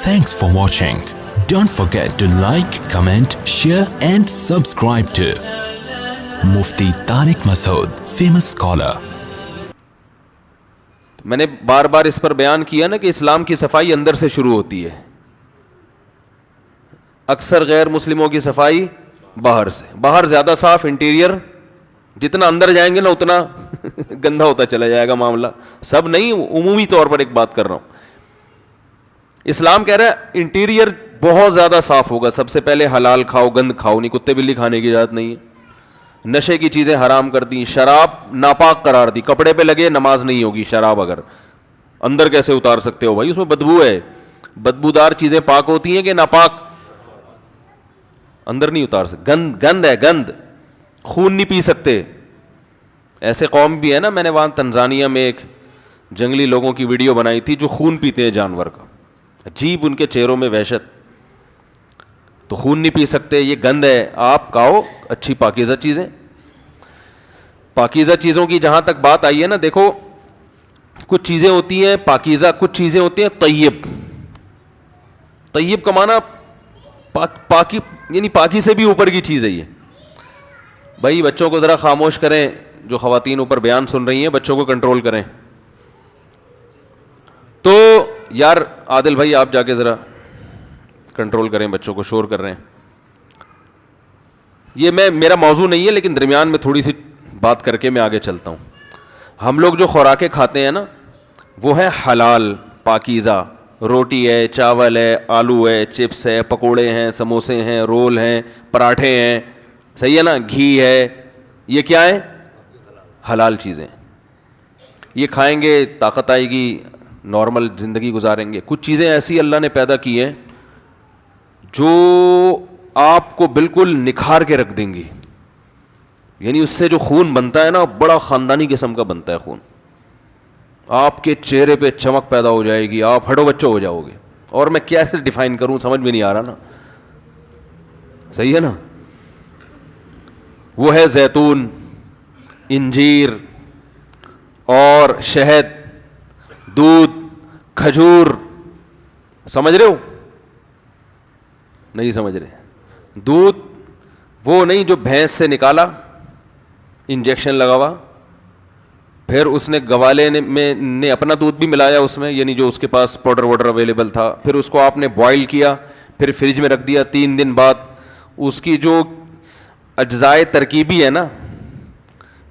Thanks for watching. Don't forget to like, comment, share and subscribe to Mufti Tariq Masood, famous scholar. میں نے بار بار اس پر بیان کیا نا کہ اسلام کی صفائی اندر سے شروع ہوتی ہے. اکثر غیر مسلموں کی صفائی باہر سے. باہر زیادہ صاف, انٹیریئر جتنا اندر جائیں گے نا اتنا گندا ہوتا چلا جائے گا معاملہ. سب نہیں, عمومی طور پر ایک بات کر رہا ہوں. اسلام کہہ رہا ہے انٹیریئر بہت زیادہ صاف ہوگا. سب سے پہلے حلال کھاؤ, گند کھاؤ نہیں, کتے بلی کھانے کی اجازت نہیں ہے. نشے کی چیزیں حرام کر دی, شراب ناپاک قرار دی. کپڑے پہ لگے نماز نہیں ہوگی شراب, اگر اندر کیسے اتار سکتے ہو بھائی, اس میں بدبو ہے. بدبودار چیزیں پاک ہوتی ہیں کہ ناپاک؟ اندر نہیں اتار سکتے. گند ہے, گند. خون نہیں پی سکتے. ایسے قوم بھی ہے نا, میں نے وہاں تنزانیہ میں ایک جنگلی لوگوں کی ویڈیو بنائی تھی جو خون پیتے ہیں جانور کا. عجیب ان کے چہروں میں وحشت. تو خون نہیں پی سکتے, یہ گند ہے. آپ کھاؤ اچھی پاکیزہ چیزیں. پاکیزہ چیزوں کی جہاں تک بات آئی ہے نا, دیکھو کچھ چیزیں ہوتی ہیں پاکیزہ, کچھ چیزیں ہوتی ہیں طیب. طیب کا معنی پاکی, یعنی پاکی سے بھی اوپر کی چیز ہے یہ. بھائی بچوں کو ذرا خاموش کریں, جو خواتین اوپر بیان سن رہی ہیں بچوں کو کنٹرول کریں. تو یار عادل بھائی آپ جا کے ذرا کنٹرول کریں, بچوں کو شور کر رہے ہیں. یہ میرا موضوع نہیں ہے, لیکن درمیان میں تھوڑی سی بات کر کے میں آگے چلتا ہوں. ہم لوگ جو خوراکیں کھاتے ہیں نا وہ ہے حلال پاکیزہ. روٹی ہے, چاول ہے, آلو ہے, چپس ہے, پکوڑے ہیں, سموسے ہیں, رول ہیں, پراٹھے ہیں, صحیح ہے نا, گھی ہے. یہ کیا ہے؟ حلال چیزیں. یہ کھائیں گے طاقت آئے گی, نارمل زندگی گزاریں گے. کچھ چیزیں ایسی اللہ نے پیدا کی ہیں جو آپ کو بالکل نکھار کے رکھ دیں گی. یعنی اس سے جو خون بنتا ہے نا بڑا خاندانی قسم کا بنتا ہے خون. آپ کے چہرے پہ چمک پیدا ہو جائے گی, آپ ہڈو بچوں ہو جاؤ گے. اور میں کیسے ڈیفائن کروں سمجھ میں نہیں آ رہا نا, صحیح ہے نا. وہ ہے زیتون, انجیر اور شہد, دودھ, کھجور. سمجھ رہے ہو؟ نہیں سمجھ رہے. دودھ وہ نہیں جو بھینس سے نکالا, انجیکشن لگا ہوا, پھر اس نے گوالے نے اپنا دودھ بھی ملایا اس میں, یعنی جو اس کے پاس پاؤڈر واڈر اویلیبل تھا. پھر اس کو آپ نے بوائل کیا, پھر فریج میں رکھ دیا. 3 دن بعد اس کی جو اجزائے ترکیبی ہے نا,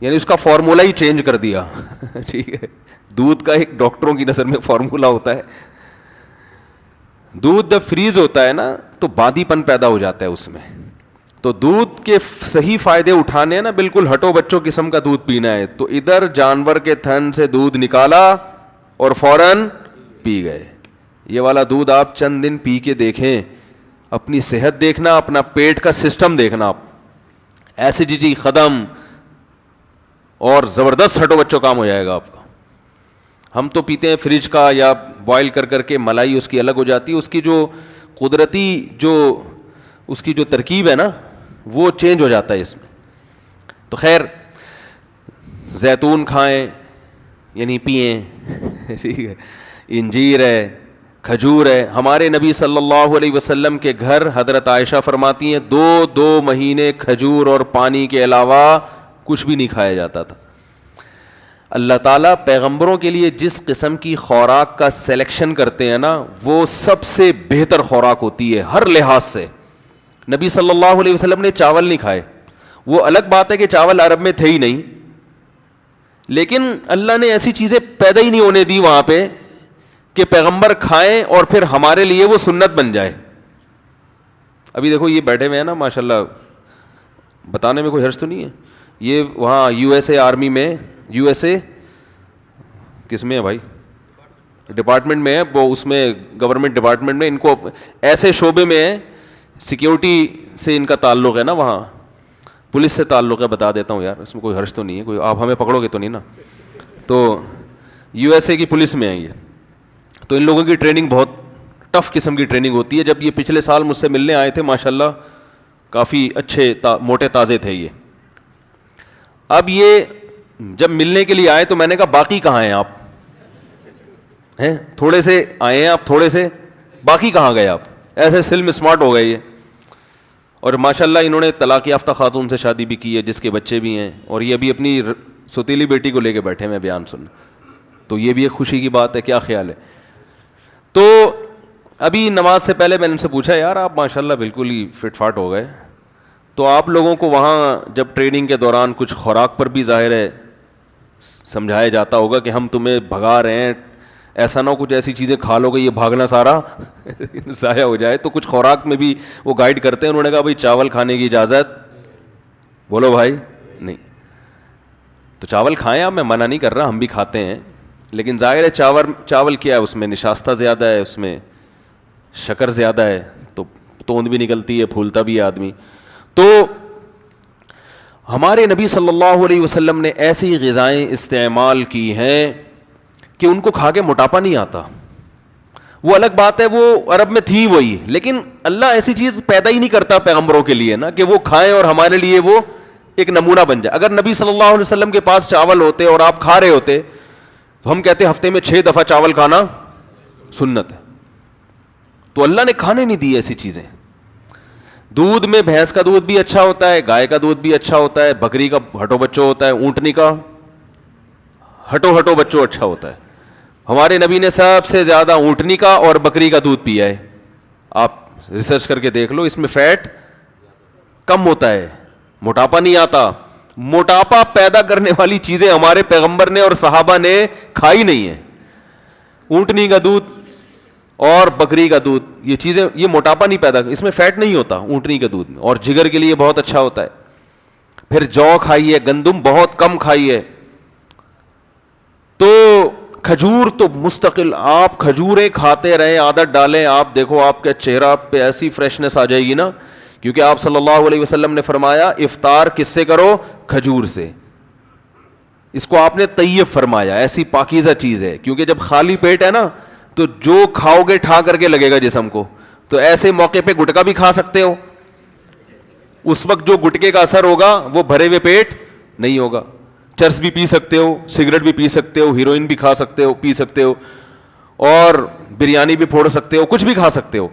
یعنی اس کا فارمولہ ہی چینج کر دیا. ٹھیک ہے, دودھ کا ایک ڈاکٹروں کی نظر میں فارمولہ ہوتا ہے. دودھ جب فریز ہوتا ہے نا تو باندی پن پیدا ہو جاتا ہے اس میں. تو دودھ کے صحیح فائدے اٹھانے ہیں نا, بالکل ہٹو بچوں قسم کا دودھ پینا ہے, تو ادھر جانور کے تھن سے دودھ نکالا اور فوراً پی گئے. یہ والا دودھ آپ چند دن پی کے دیکھیں, اپنی صحت دیکھنا, اپنا پیٹ کا سسٹم دیکھنا, آپ ایسیڈیٹی ختم اور زبردست ہٹو بچوں کام ہو جائے گا آپ کا. ہم تو پیتے ہیں فریج کا یا بوائل کر کر کے, ملائی اس کی الگ ہو جاتی ہے. اس کی جو قدرتی اس کی جو ترکیب ہے نا وہ چینج ہو جاتا ہے اس میں. تو خیر زیتون کھائیں, یعنی پئیں. ٹھیک ہے, انجیر ہے, کھجور ہے. ہمارے نبی صلی اللہ علیہ وسلم کے گھر حضرت عائشہ فرماتی ہیں 2 مہینے کھجور اور پانی کے علاوہ کچھ بھی نہیں کھایا جاتا تھا. اللہ تعالیٰ پیغمبروں کے لیے جس قسم کی خوراک کا سلیکشن کرتے ہیں نا وہ سب سے بہتر خوراک ہوتی ہے ہر لحاظ سے. نبی صلی اللہ علیہ وسلم نے چاول نہیں کھائے. وہ الگ بات ہے کہ چاول عرب میں تھے ہی نہیں, لیکن اللہ نے ایسی چیزیں پیدا ہی نہیں ہونے دی وہاں پہ کہ پیغمبر کھائیں اور پھر ہمارے لیے وہ سنت بن جائے. ابھی دیکھو یہ بیٹھے ہوئے ہیں نا ماشاءاللہ, بتانے میں کوئی حرج تو نہیں ہے, یہ وہاں USA آرمی میں, USA کس میں ہے بھائی, ڈپارٹمنٹ میں ہے وہ, اس میں گورنمنٹ ڈپارٹمنٹ میں. ان کو ایسے شعبے میں ہے, سیکیورٹی سے ان کا تعلق ہے نا, وہاں پولیس سے تعلق ہے. بتا دیتا ہوں یار, اس میں کوئی حرج تو نہیں ہے, کوئی آپ ہمیں پکڑو گے تو نہیں نا. تو USA کی پولیس میں ہیں یہ. تو ان لوگوں کی ٹریننگ بہت ٹف قسم کی ٹریننگ ہوتی ہے. جب یہ پچھلے سال مجھ سے ملنے آئے تھے ماشاءاللہ کافی اچھے موٹے تازے تھے یہ. اب یہ جب ملنے کے لیے آئے تو میں نے کہا باقی کہاں ہیں آپ؟ ہیں تھوڑے سے آئے ہیں آپ, تھوڑے سے باقی کہاں گئے آپ؟ ایسے سلم اسمارٹ ہو گئے یہ. اور ماشاء اللہ انہوں نے طلاق یافتہ خاتون سے شادی بھی کی ہے جس کے بچے بھی ہیں, اور یہ ابھی اپنی ستیلی بیٹی کو لے کے بیٹھے میں بیان سن, تو یہ بھی ایک خوشی کی بات ہے. کیا خیال ہے؟ تو ابھی نماز سے پہلے میں نے ان سے پوچھا یار آپ ماشاء اللہ بالکل ہی فٹ فاٹ ہو گئے, تو آپ لوگوں کو وہاں جب ٹریننگ کے دوران کچھ خوراک پر بھی ظاہر ہے سمجھایا جاتا ہوگا کہ ہم تمہیں بھگا رہے ہیں, ایسا نہ ہو کچھ ایسی چیزیں کھا لو کہ یہ بھاگنا سارا ضائع ہو جائے, تو کچھ خوراک میں بھی وہ گائیڈ کرتے ہیں. انہوں نے کہا بھائی چاول کھانے کی اجازت, بولو بھائی نہیں, تو چاول کھائیں آپ, میں منع نہیں کر رہا, ہم بھی کھاتے ہیں, لیکن ظاہر ہے چاول کیا ہے, اس میں نشاستہ زیادہ ہے, اس میں شکر زیادہ ہے, تو توند بھی نکلتی ہے, پھولتا بھی ہے آدمی. تو ہمارے نبی صلی اللہ علیہ وسلم نے ایسی غذائیں استعمال کی ہیں کہ ان کو کھا کے موٹاپا نہیں آتا. وہ الگ بات ہے وہ عرب میں تھی وہی, لیکن اللہ ایسی چیز پیدا ہی نہیں کرتا پیغمبروں کے لیے نا کہ وہ کھائیں اور ہمارے لیے وہ ایک نمونہ بن جائے. اگر نبی صلی اللہ علیہ وسلم کے پاس چاول ہوتے اور آپ کھا رہے ہوتے تو ہم کہتے ہفتے میں 6 دفعہ چاول کھانا سنت ہے. تو اللہ نے کھانے نہیں دی ایسی چیزیں. دودھ میں بھینس کا دودھ بھی اچھا ہوتا ہے, گائے کا دودھ بھی اچھا ہوتا ہے, بکری کا ہٹو بچو ہوتا ہے, اونٹنی کا ہٹو بچو اچھا ہوتا ہے. ہمارے نبی نے سب سے زیادہ اونٹنی کا اور بکری کا دودھ پیا ہے. آپ ریسرچ کر کے دیکھ لو, اس میں فیٹ کم ہوتا ہے, موٹاپا نہیں آتا. موٹاپا پیدا کرنے والی چیزیں ہمارے پیغمبر نے اور صحابہ نے کھائی نہیں ہیں. اونٹنی کا دودھ اور بکری کا دودھ, یہ چیزیں یہ موٹاپا نہیں پیدا, اس میں فیٹ نہیں ہوتا اونٹنی کے دودھ میں, اور جگر کے لیے بہت اچھا ہوتا ہے. پھر جو کھائیے, گندم بہت کم کھائیے. تو کھجور تو مستقل آپ کھجوریں کھاتے رہیں, عادت ڈالیں, آپ دیکھو آپ کے چہرہ پہ ایسی فریشنس آ جائے گی نا, کیونکہ آپ صلی اللہ علیہ وسلم نے فرمایا افطار کس سے کرو, کھجور سے. اس کو آپ نے طیب فرمایا, ایسی پاکیزہ چیز ہے, کیونکہ جب خالی پیٹ ہے نا تو جو کھاؤ گے ٹھا کر کے لگے گا جسم کو. تو ایسے موقع پہ گٹکا بھی کھا سکتے ہو, اس وقت جو گٹکے کا اثر ہوگا وہ بھرے ہوئے پیٹ نہیں ہوگا. چرس بھی پی سکتے ہو, سگریٹ بھی پی سکتے ہو, ہیروئن بھی کھا سکتے ہو, پی سکتے ہو, اور بریانی بھی پھوڑ سکتے ہو, کچھ بھی کھا سکتے ہو.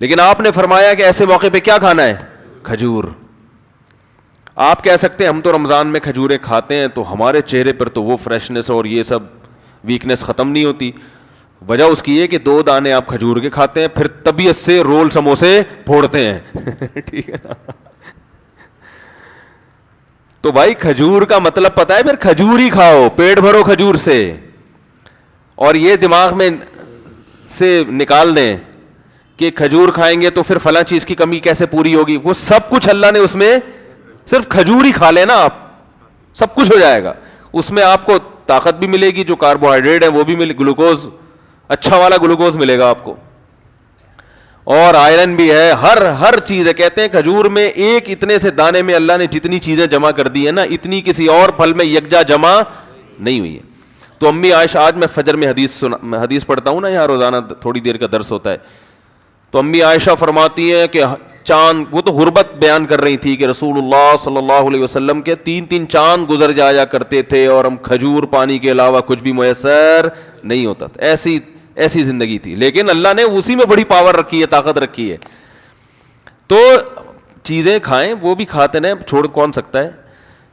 لیکن آپ نے فرمایا کہ ایسے موقع پہ کیا کھانا ہے, کھجور. آپ کہہ سکتے ہیں ہم تو رمضان میں کھجوریں کھاتے ہیں تو ہمارے چہرے پر تو وہ فریشنس اور یہ سب ویکنس ختم نہیں ہوتی. وجہ اس کی ہے کہ 2 دانے آپ کھجور کے کھاتے ہیں, پھر طبیعت سے رول سموسے پھوڑتے ہیں ٹھیک ہے نا. تو بھائی کھجور کا مطلب پتہ ہے, پھر کھجور ہی کھاؤ, پیٹ بھرو کھجور سے. اور یہ دماغ میں سے نکال دیں کہ کھجور کھائیں گے تو پھر فلاں چیز کی کمی کیسے پوری ہوگی. وہ سب کچھ اللہ نے اس میں, صرف کھجور ہی کھا لینا آپ, سب کچھ ہو جائے گا. اس میں آپ کو طاقت بھی ملے گی, جو کاربوہائیڈریٹ ہے وہ بھی ملے, گلوکوز اچھا والا گلوکوز ملے گا آپ کو, اور آئرن بھی ہے, ہر چیز ہے. کہتے ہیں کھجور میں ایک اتنے سے دانے میں اللہ نے جتنی چیزیں جمع کر دی ہیں نا, اتنی کسی اور پھل میں یکجا جمع نہیں ہوئی ہے. تو امی عائشہ, آج میں فجر میں حدیث پڑھتا ہوں نا یہاں روزانہ, تھوڑی دیر کا درس ہوتا ہے, تو امی عائشہ فرماتی ہیں کہ چاند, وہ تو غربت بیان کر رہی تھی کہ رسول اللہ صلی اللہ علیہ وسلم کے 3 چاند گزر جایا کرتے تھے اور ہم کھجور پانی کے علاوہ کچھ بھی میسر نہیں ہوتا تھا. ایسی زندگی تھی, لیکن اللہ نے اسی میں بڑی پاور رکھی ہے, طاقت رکھی ہے. تو چیزیں کھائیں, وہ بھی کھاتے ہیں, چھوڑ کون سکتا ہے,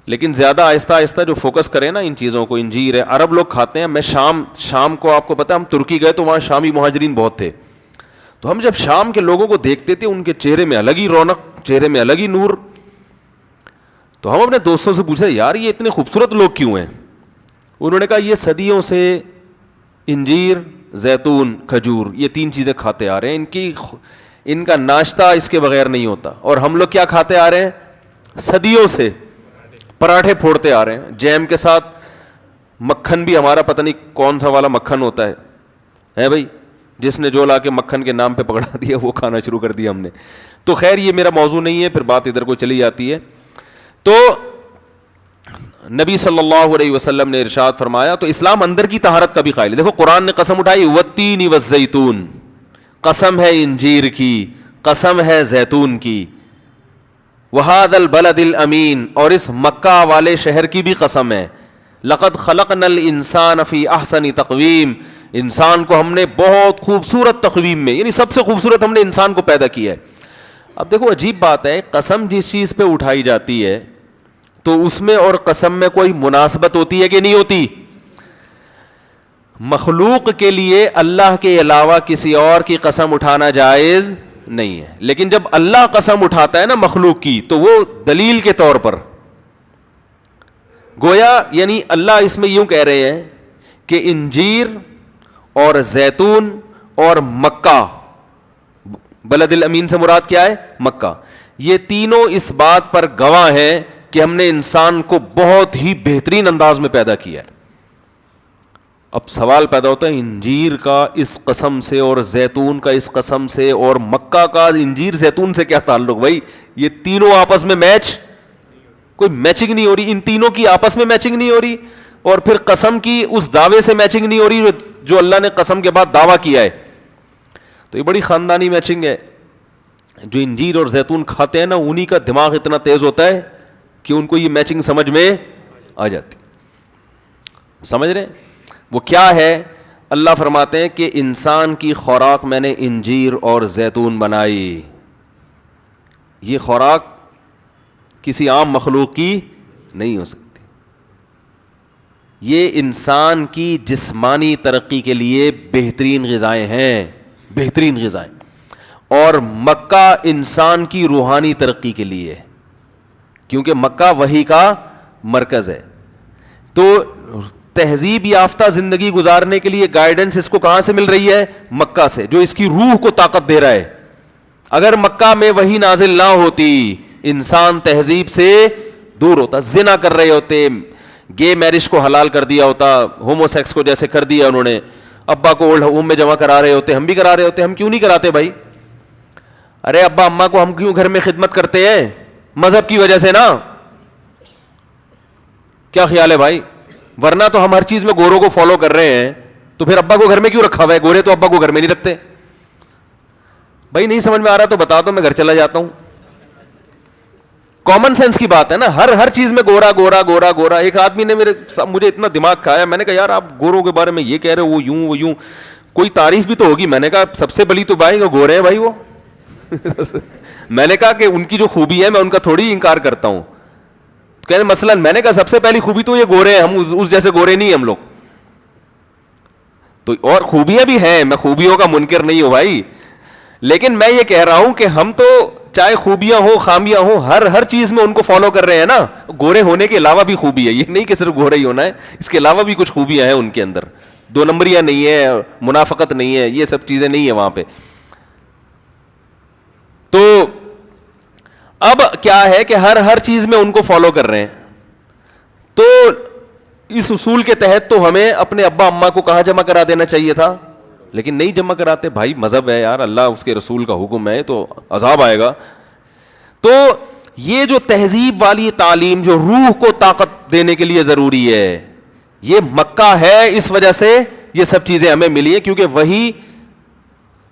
لیکن زیادہ آہستہ آہستہ جو فوکس کریں نا ان چیزوں کو. انجیر ہے, عرب لوگ کھاتے ہیں. میں شام کو آپ کو پتا, ہم ترکی گئے تو وہاں شامی مہاجرین بہت تھے, تو ہم جب شام کے لوگوں کو دیکھتے تھے ان کے چہرے میں الگ ہی رونق, چہرے میں الگ ہی نور. تو ہم اپنے دوستوں سے پوچھے یار یہ اتنے خوبصورت لوگ کیوں ہیں. انہوں نے کہا یہ صدیوں سے انجیر, زیتون, کھجور, یہ 3 چیزیں کھاتے آ رہے ہیں. ان کا ناشتہ اس کے بغیر نہیں ہوتا. اور ہم لوگ کیا کھاتے آ رہے ہیں, صدیوں سے پراٹھے پھوڑتے آ رہے ہیں, جیم کے ساتھ مکھن بھی ہمارا پتہ نہیں کون سا والا مکھن ہوتا ہے بھائی, جس نے جو لا کے مکھن کے نام پہ پکڑا دیا وہ کھانا شروع کر دیا ہم نے. تو خیر یہ میرا موضوع نہیں ہے, پھر بات ادھر کو چلی جاتی ہے. تو نبی صلی اللہ علیہ وسلم نے ارشاد فرمایا, تو اسلام اندر کی طہارت کا بھی قائل ہے. دیکھو قرآن نے قسم اٹھائی, والتین والزیتون, قسم ہے انجیر کی, قسم ہے زیتون کی, وہذا البلد الامین, اور اس مکہ والے شہر کی بھی قسم ہے. لقد خلقنا الانسان فی احسن تقویم, انسان کو ہم نے بہت خوبصورت تقویم میں، یعنی سب سے خوبصورت ہم نے انسان کو پیدا کیا ہے. اب دیکھو عجیب بات ہے، قسم جس چیز پہ اٹھائی جاتی ہے تو اس میں اور قسم میں کوئی مناسبت ہوتی ہے کہ نہیں ہوتی؟ مخلوق کے لیے اللہ کے علاوہ کسی اور کی قسم اٹھانا جائز نہیں ہے، لیکن جب اللہ قسم اٹھاتا ہے نا مخلوق کی تو وہ دلیل کے طور پر، گویا یعنی اللہ اس میں یوں کہہ رہے ہیں کہ انجیر اور زیتون اور مکہ، بلد الامین سے مراد کیا ہے؟ مکہ، یہ تینوں اس بات پر گواہ ہیں کہ ہم نے انسان کو بہت ہی بہترین انداز میں پیدا کیا ہے. اب سوال پیدا ہوتا ہے انجیر کا اس قسم سے اور زیتون کا اس قسم سے اور مکہ کا انجیر زیتون سے کیا تعلق؟ بھائی یہ تینوں آپس میں میچ، کوئی میچنگ نہیں ہو رہی، ان تینوں کی آپس میں میچنگ نہیں ہو رہی، اور پھر قسم کی اس دعوے سے میچنگ نہیں ہو رہی جو اللہ نے قسم کے بعد دعویٰ کیا ہے. تو یہ بڑی خاندانی میچنگ ہے. جو انجیر اور زیتون کھاتے ہیں نا انہی کا دماغ اتنا تیز ہوتا ہے کہ ان کو یہ میچنگ سمجھ میں آ جاتی. سمجھ رہے ہیں وہ کیا ہے؟ اللہ فرماتے ہیں کہ انسان کی خوراک میں نے انجیر اور زیتون بنائی. یہ خوراک کسی عام مخلوق کی نہیں ہو سکتی. یہ انسان کی جسمانی ترقی کے لیے بہترین غذائیں ہیں، بہترین غذائیں. اور مکہ انسان کی روحانی ترقی کے لیے، کیونکہ مکہ وحی کا مرکز ہے. تو تہذیب یافتہ زندگی گزارنے کے لیے گائیڈنس اس کو کہاں سے مل رہی ہے؟ مکہ سے، جو اس کی روح کو طاقت دے رہا ہے. اگر مکہ میں وحی نازل نہ ہوتی انسان تہذیب سے دور ہوتا، زنا کر رہے ہوتے، گے میرج کو حلال کر دیا ہوتا، ہومو سیکس کو جیسے کر دیا انہوں نے، ابا کو اولڈ ہوم میں جمع کرا رہے ہوتے، ہم بھی کرا رہے ہوتے. ہم کیوں نہیں کراتے بھائی؟ ارے ابا اماں کو ہم کیوں گھر میں خدمت کرتے ہیں؟ مذہب کی وجہ سے نا. کیا خیال ہے بھائی؟ ورنہ تو ہم ہر چیز میں گوروں کو فالو کر رہے ہیں، تو پھر ابا کو گھر میں کیوں رکھا ہوا ہے؟ گورے تو ابا کو گھر میں نہیں رکھتے. بھائی نہیں سمجھ میں آ رہا تو بتا دو، میں گھر چلا جاتا ہوں. کامن سینس کی بات ہے نا، ہر چیز میں گورا گورا گورا گورا. ایک آدمی نے مجھے اتنا دماغ کھایا، میں نے کہا یار آپ گوروں کے بارے میں یہ کہہ رہے ہو، وہ یوں وہ یوں، کوئی تعریف بھی تو ہوگی. میں نے کہا سب سے بلی تو بھائی گورے ہیں بھائی وہ. میں نے کہا کہ ان کی جو خوبی ہے میں ان کا تھوڑی انکار کرتا ہوں. کہتے مثلا میں نے کہا سب سے پہلی خوبی تو یہ گورے ہیں، ہم اس جیسے گورے نہیں ہم لوگ. تو اور خوبیاں بھی ہیں، میں خوبیوں کا منکر نہیں ہوں بھائی، لیکن میں یہ کہہ رہا ہوں کہ ہم تو چاہے خوبیاں ہو خامیاں ہو ہر چیز میں ان کو فالو کر رہے ہیں نا. گورے ہونے کے علاوہ بھی خوبی ہے، یہ نہیں کہ صرف گورے ہی ہونا ہے، اس کے علاوہ بھی کچھ خوبیاں ہیں ان کے اندر. دو نمبریاں نہیں ہے، منافقت نہیں ہے، یہ سب چیزیں نہیں ہیں وہاں پہ. تو اب کیا ہے کہ ہر چیز میں ان کو فالو کر رہے ہیں. تو اس اصول کے تحت تو ہمیں اپنے ابا اماں کو کہاں جمع کرا دینا چاہیے تھا، لیکن نہیں جمع کراتے. بھائی مذہب ہے یار، اللہ اس کے رسول کا حکم ہے تو عذاب آئے گا. تو یہ جو تہذیب والی تعلیم جو روح کو طاقت دینے کے لیے ضروری ہے، یہ مکہ ہے. اس وجہ سے یہ سب چیزیں ہمیں ملی ہیں، کیونکہ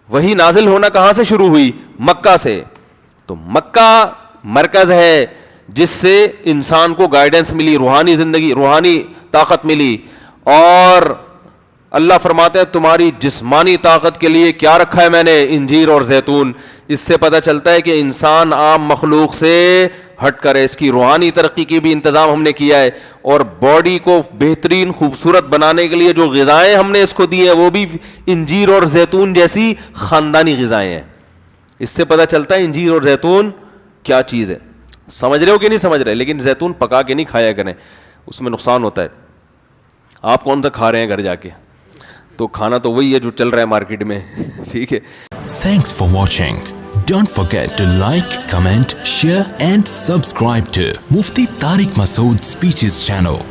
وہی نازل ہونا کہاں سے شروع ہوئی؟ مکہ سے. تو مکہ مرکز ہے جس سے انسان کو گائیڈنس ملی، روحانی زندگی، روحانی طاقت ملی. اور اللہ فرماتے ہیں تمہاری جسمانی طاقت کے لیے کیا رکھا ہے میں نے؟ انجیر اور زیتون. اس سے پتہ چلتا ہے کہ انسان عام مخلوق سے ہٹ کر ہے، اس کی روحانی ترقی کی بھی انتظام ہم نے کیا ہے. اور باڈی کو بہترین خوبصورت بنانے کے لیے جو غذائیں ہم نے اس کو دی ہیں وہ بھی انجیر اور زیتون جیسی خاندانی غذائیں ہیں. اس سے پتہ چلتا ہے انجیر اور زیتون کیا چیز ہے. سمجھ رہے ہو کہ نہیں سمجھ رہے؟ لیکن زیتون پکا کے نہیں کھایا کریں، اس میں نقصان ہوتا ہے. آپ کون سا کھا رہے ہیں گھر جا کے؟ تو کھانا تو وہی ہے جو چل رہا ہے مارکیٹ میں. ٹھیک ہے. Thanks for watching. Don't forget to like, comment, share and subscribe to Mufti Tariq Masood Speeches channel.